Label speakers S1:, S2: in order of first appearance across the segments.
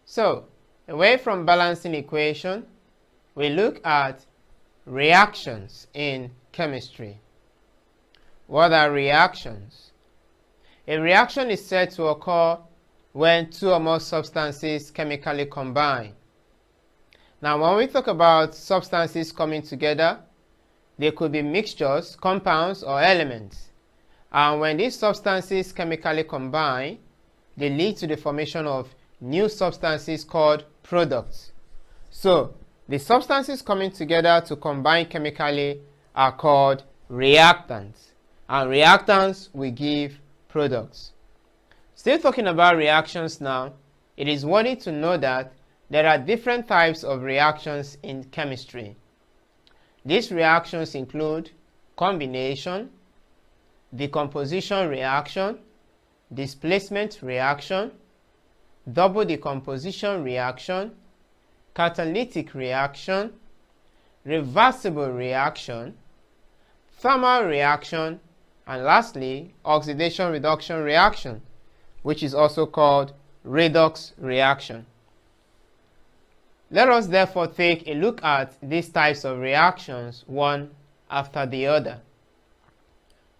S1: So, away from balancing equation, we look at reactions in chemistry. What are reactions? A reaction is said to occur when two or more substances chemically combine. Now, when we talk about substances coming together, they could be mixtures, compounds, or elements. And when these substances chemically combine, they lead to the formation of new substances called products. So, the substances coming together to combine chemically are called reactants. And reactants will give products. Still talking about reactions now, it is worthy to know that there are different types of reactions in chemistry. These reactions include combination, decomposition reaction, displacement reaction, double decomposition reaction, catalytic reaction, reversible reaction, thermal reaction, and lastly, oxidation reduction reaction, which is also called redox reaction. Let us therefore take a look at these types of reactions one after the other.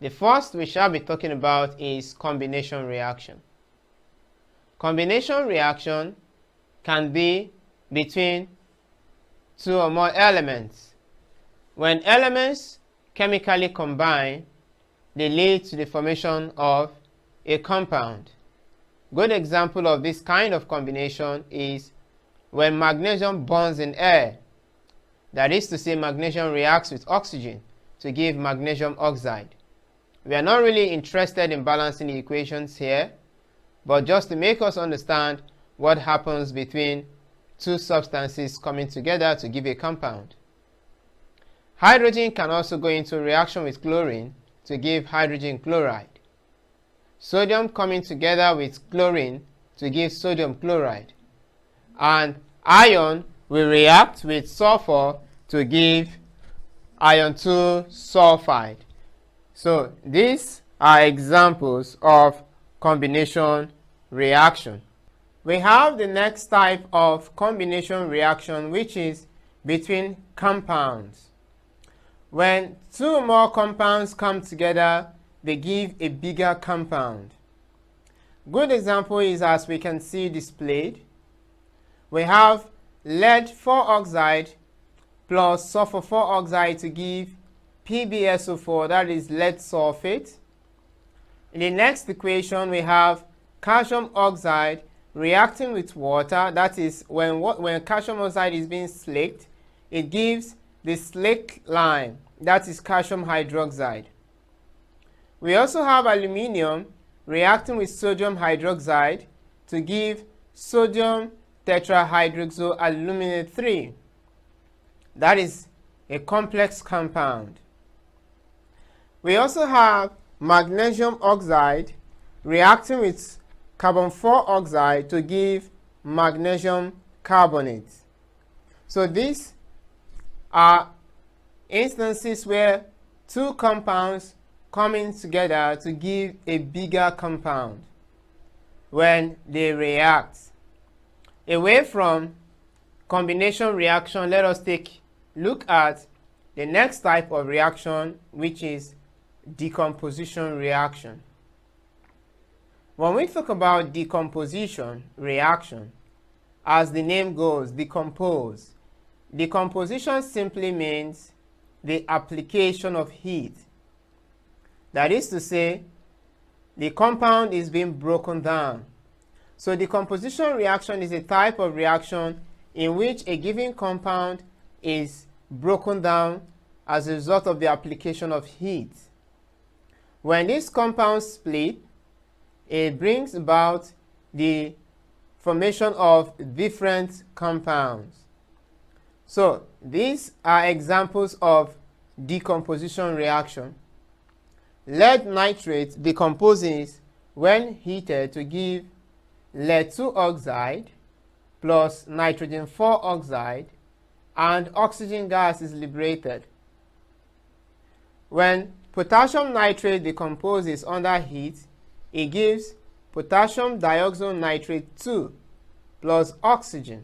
S1: The first we shall be talking about is combination reaction. Combination reaction can be between two or more elements. When elements chemically combine, they lead to the formation of a compound. Good example of this kind of combination is when magnesium bonds in air. That is to say, magnesium reacts with oxygen to give magnesium oxide. We are not really interested in balancing the equations here, but just to make us understand what happens between two substances coming together to give a compound. Hydrogen can also go into reaction with chlorine to give hydrogen chloride. Sodium coming together with chlorine to give sodium chloride. And iron will react with sulfur to give iron 2 sulfide. So these are examples of combination reaction. We have the next type of combination reaction, which is between compounds. When two or more compounds come together, they give a bigger compound. Good example is, as we can see displayed, we have lead 4 oxide plus sulfur 4 oxide to give PbSO4, that is lead sulfate. In the next equation, we have calcium oxide reacting with water. That is, when calcium oxide is being slaked, it gives the slake lime, that is calcium hydroxide. We also have aluminium reacting with sodium hydroxide to give sodium tetrahydroxoaluminate 3. That is a complex compound. We also have magnesium oxide reacting with carbon 4 oxide to give magnesium carbonate. So these are instances where two compounds coming together to give a bigger compound when they react. Away from combination reaction, let us take a look at the next type of reaction, which is decomposition reaction. When we talk about decomposition reaction, as the name goes, decompose. Decomposition simply means the application of heat. That is to say, the compound is being broken down. So decomposition reaction is a type of reaction in which a given compound is broken down as a result of the application of heat. When these compounds split, it brings about the formation of different compounds. So these are examples of decomposition reaction. Lead nitrate decomposes when heated to give lead 2 oxide plus nitrogen 4 oxide, and oxygen gas is liberated. When potassium nitrate decomposes under heat, it gives potassium dioxonitrate 2 plus oxygen.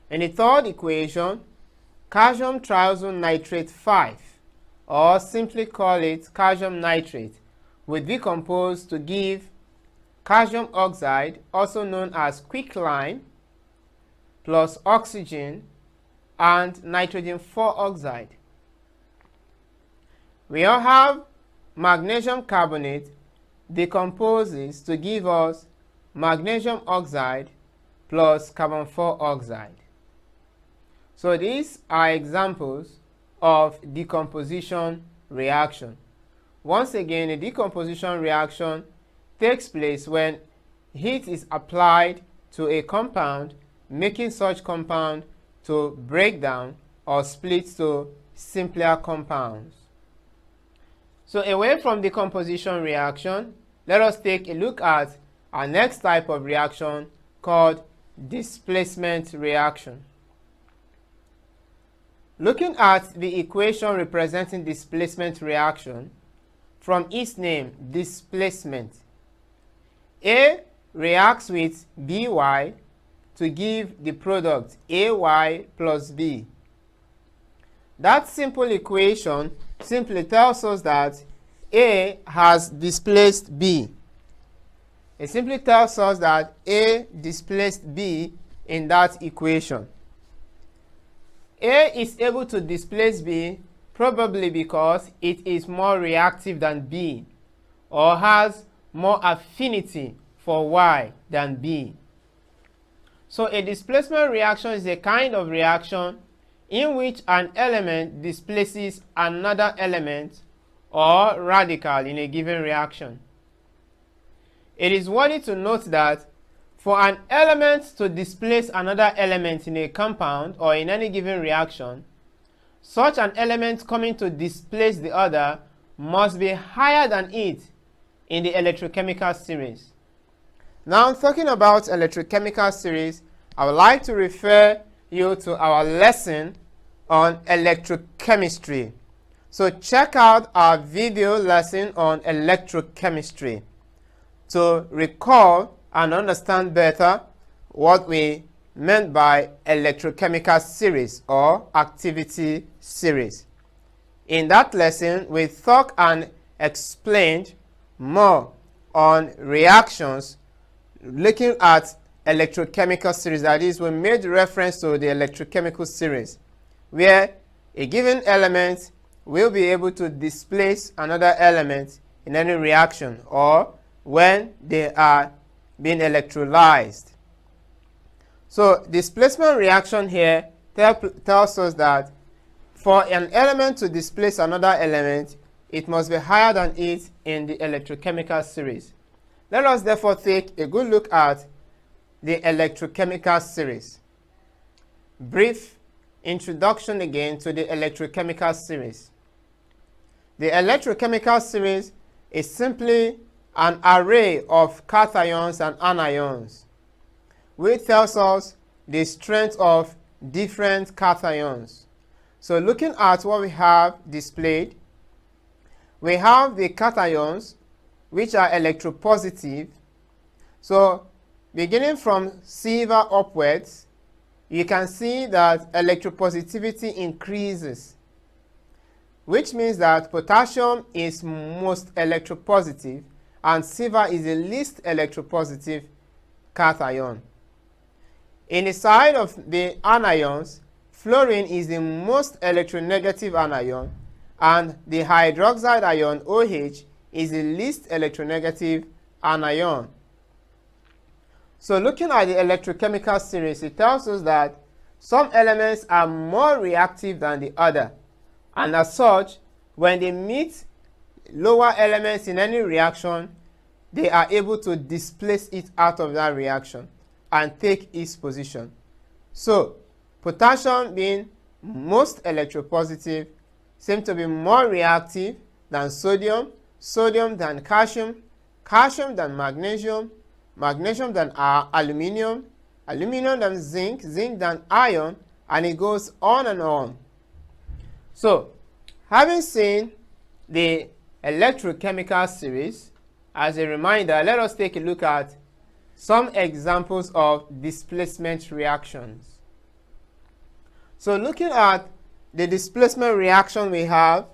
S1: In the third equation, calcium triazonitrate 5, or simply call it calcium nitrate, will decompose to give calcium oxide, also known as quicklime, plus oxygen and nitrogen 4 oxide. We all have magnesium carbonate decomposes to give us magnesium oxide plus carbon 4 oxide. So these are examples of decomposition reaction. Once again, a decomposition reaction takes place when heat is applied to a compound, making such compound to break down or split to simpler compounds. So away from decomposition reaction, let us take a look at our next type of reaction called displacement reaction. Looking at the equation representing displacement reaction, from its name, displacement, A reacts with By to give the product Ay plus B. That simple equation simply tells us that A has displaced B. It simply tells us that A displaced B in that equation. A is able to displace B probably because it is more reactive than B, or has more affinity for Y than B. So a displacement reaction is a kind of reaction in which an element displaces another element or radical in a given reaction. It is worthy to note that for an element to displace another element in a compound or in any given reaction, such an element coming to displace the other must be higher than it in the electrochemical series. Now, talking about electrochemical series, I would like to refer you to our lesson on electrochemistry. So check out our video lesson on electrochemistry to recall and understand better what we meant by electrochemical series or activity series. In that lesson, we talked and explained more on reactions looking at electrochemical series. That is, we made reference to the electrochemical series, where a given element will be able to displace another element in any reaction or when they are being electrolyzed. So displacement reaction here tells us that for an element to displace another element, it must be higher than it in the electrochemical series. Let us therefore take a good look at the electrochemical series. Brief introduction again to the electrochemical series. The electrochemical series is simply an array of cations and anions, which tells us the strength of different cations. So looking at what we have displayed, we have the cations which are electropositive. So beginning from silver upwards, you can see that electropositivity increases, which means that potassium is most electropositive and silver is the least electropositive cation. In the side of the anions, fluorine is the most electronegative anion, and the hydroxide ion OH is the least electronegative anion. So looking at the electrochemical series, it tells us that some elements are more reactive than the other, and as such, when they meet lower elements in any reaction, they are able to displace it out of that reaction and take its position. So potassium, being most electropositive, seems to be more reactive than sodium, sodium than calcium, calcium than magnesium, magnesium than aluminium, aluminium than zinc, zinc than iron, and it goes on and on. So having seen the electrochemical series, as a reminder, let us take a look at some examples of displacement reactions. So looking at the displacement reaction, we have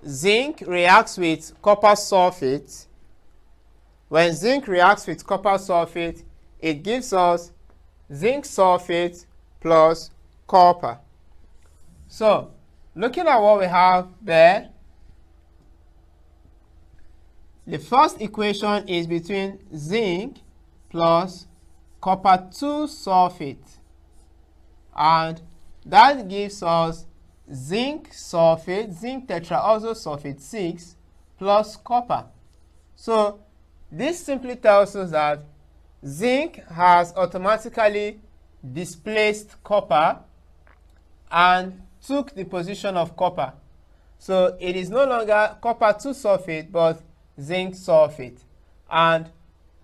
S1: zinc reacts with copper sulfate. When zinc reacts with copper sulfate, it gives us zinc sulfate plus copper. So looking at what we have there, the first equation is between zinc plus copper 2 sulfate, and that gives us zinc sulfate, zinc tetraoxo sulfate 6 plus copper. So this simply tells us that zinc has automatically displaced copper and took the position of copper. So it is no longer copper 2 sulfate but zinc sulfate, and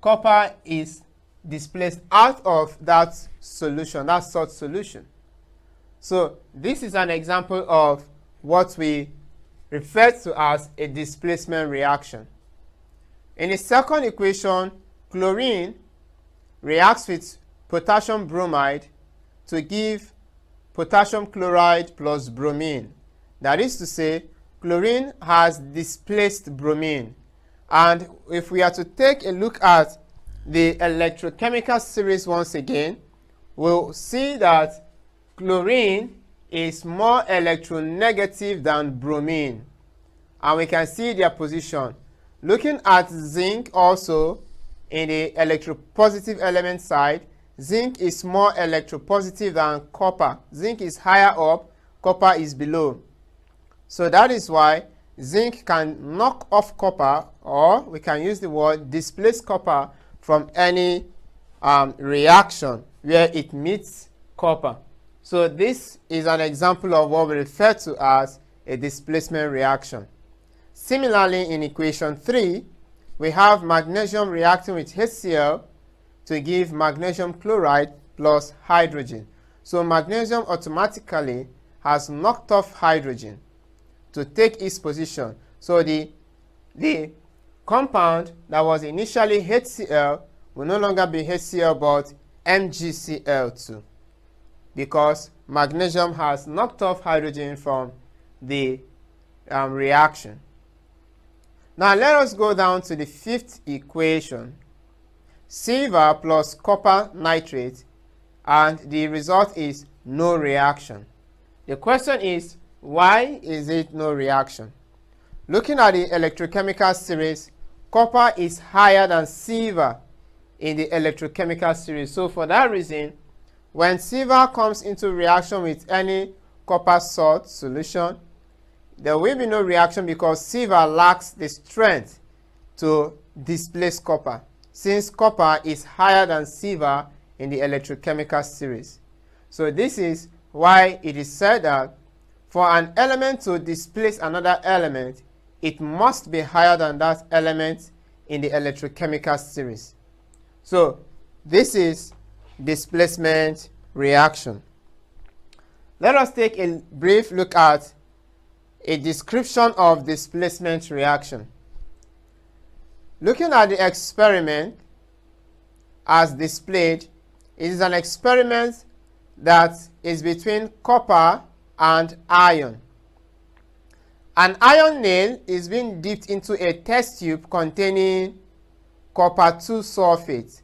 S1: copper is displaced out of that solution, that salt solution. So this is an example of what we refer to as a displacement reaction. In the second equation, chlorine reacts with potassium bromide to give potassium chloride plus bromine. That is to say, chlorine has displaced bromine. And if we are to take a look at the electrochemical series once again, we'll see that chlorine is more electronegative than bromine. And we can see their position. Looking at zinc also, in the electropositive element side, zinc is more electropositive than copper. Zinc is higher up, copper is below. So that is why zinc can knock off copper, or we can use the word displace copper from any reaction where it meets copper. So this is an example of what we refer to as a displacement reaction. Similarly, in equation 3, we have magnesium reacting with HCl to give magnesium chloride plus hydrogen. So magnesium automatically has knocked off hydrogen to take its position. So the compound that was initially HCl will no longer be HCl but MgCl2, because magnesium has knocked off hydrogen from the reaction. Now let us go down to the fifth equation. Silver plus copper nitrate, and the result is no reaction. The question is, why is it no reaction? Looking at the electrochemical series, copper is higher than silver in the electrochemical series. So for that reason, when silver comes into reaction with any copper salt solution, there will be no reaction because silver lacks the strength to displace copper, since copper is higher than silver in the electrochemical series. So this is why it is said that for an element to displace another element, it must be higher than that element in the electrochemical series. So this is displacement reaction. Let us take a brief look at a description of displacement reaction. Looking at the experiment as displayed, it is an experiment that is between copper and iron. An iron nail is being dipped into a test tube containing copper 2 sulfate.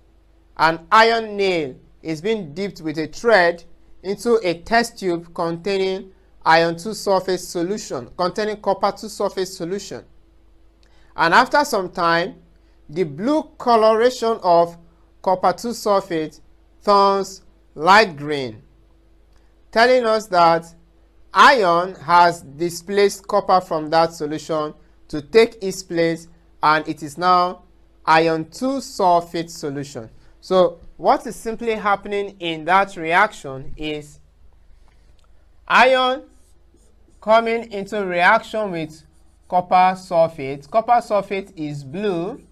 S1: An iron nail is being dipped with a thread into a test tube containing iron 2 sulfate solution, containing copper 2 sulfate solution. And after some time, the blue coloration of copper 2 sulfate turns light green, telling us that iron has displaced copper from that solution to take its place, and it is now iron 2 sulfate solution. So what is simply happening in that reaction is iron coming into reaction with copper sulfate. Copper sulfate is blue,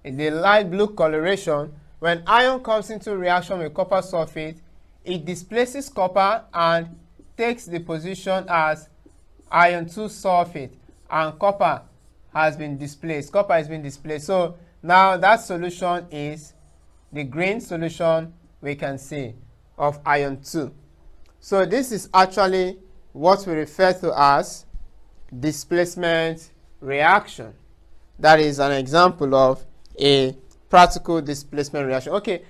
S1: the light blue coloration. When iron comes into reaction with copper sulfate, it displaces copper and takes the position as iron 2 sulfate, and copper has been displaced. Copper has been displaced. So Now that solution is the green solution we can see of ion 2. So this is actually what we refer to as displacement reaction. That is an example of a practical displacement reaction. Okay.